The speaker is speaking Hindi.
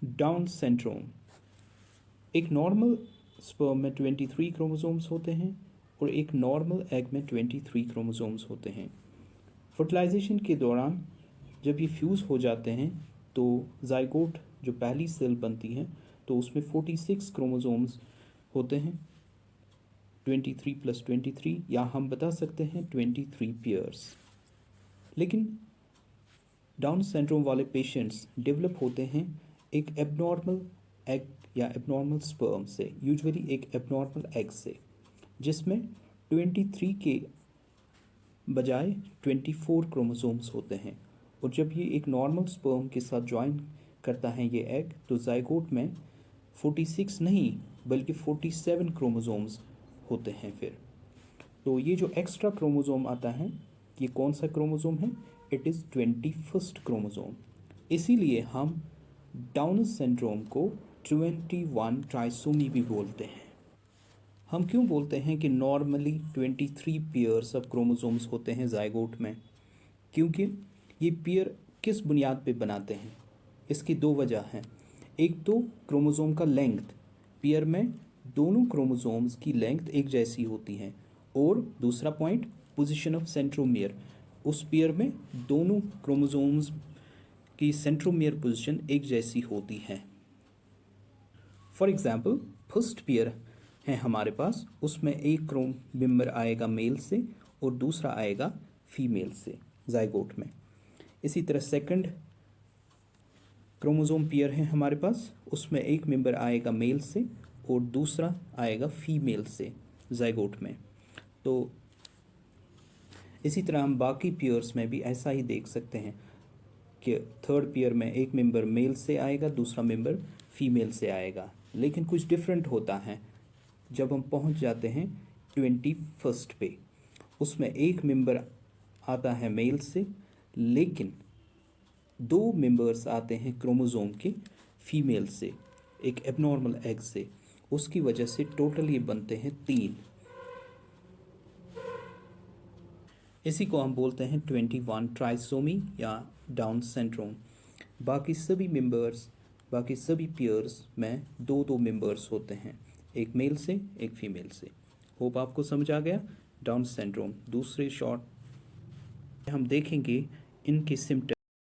Down syndrome. एक नॉर्मल स्पर्म में 23 क्रोमोसोम्स होते हैं और एक नॉर्मल एग में 23 क्रोमोसोम्स होते हैं। फर्टिलाइजेशन के दौरान जब ये फ्यूज़ हो जाते हैं तो जाइगोट जो पहली सेल बनती है तो उसमें 46 क्रोमोसोम्स होते हैं, 23 + 23, या हम बता सकते हैं 23 पेयर्स। लेकिन डाउन सिंड्रोम वाले पेशेंट्स डेवलप होते हैं एक एबनॉर्मल एग या एबनॉर्मल स्पर्म से, यूजुअली एक एबनॉर्मल एग से, जिसमें 23 के बजाय 24 क्रोमोसोम्स होते हैं। और जब ये एक नॉर्मल स्पर्म के साथ ज्वाइन करता है ये एग, तो जाइगोट में 46 नहीं बल्कि 47 क्रोमोसोम्स होते हैं फिर। तो ये जो एक्स्ट्रा क्रोमोसोम आता है, ये कौन सा क्रोमोसोम है? It is 21st chromosome. इसीलिए हम डाउन सिंड्रोम को 21 ट्राइसोमी भी बोलते हैं। हम क्यों बोलते हैं कि नॉर्मली 23 पेयर्स ऑफ क्रोमोसोम्स होते हैं जाइगोट में? क्योंकि ये पेयर किस बुनियाद पे बनाते हैं? इसकी दो वजह हैं। एक तो क्रोमोसोम का लेंथ, पेयर में दोनों क्रोमोसोम्स की लेंथ एक जैसी होती है, और दूसरा पॉइंट पोजीशन ऑफ सेंट्रोमियर, उस पेयर में दोनों क्रोमोसोम्स की सेंट्रोमियर पोजीशन एक जैसी होती है। फॉर एग्जाम्पल, फर्स्ट पेयर है हमारे पास, उसमें एक क्रोम मेंबर आएगा मेल से और दूसरा आएगा फीमेल से जाइगोट में। इसी तरह सेकंड क्रोमोसोम पेयर है हमारे पास, उसमें एक मेंबर आएगा मेल से और दूसरा आएगा फीमेल से जाइगोट में। तो इसी तरह हम बाकी पेयर्स में भी ऐसा ही देख सकते हैं कि थर्ड पेयर में एक मेंबर मेल से आएगा, दूसरा मेंबर फीमेल से आएगा। लेकिन कुछ डिफरेंट होता है जब हम पहुंच जाते हैं 21st पे, उसमें एक मेंबर आता है मेल से, लेकिन दो मेंबर्स आते हैं क्रोमोसोम के फीमेल से, एक एबनॉर्मल एग से। उसकी वजह से टोटल ये बनते हैं 3। इसी को हम बोलते हैं 21 ट्राइसोमी या डाउन सिंड्रोम। बाकी सभी मेंबर्स, बाकी सभी पेयर्स में दो दो मेंबर्स होते हैं, एक मेल से एक फीमेल से। होप आपको समझ आ गया डाउन सिंड्रोम। दूसरे शॉर्ट हम देखेंगे इनके सिम्टम।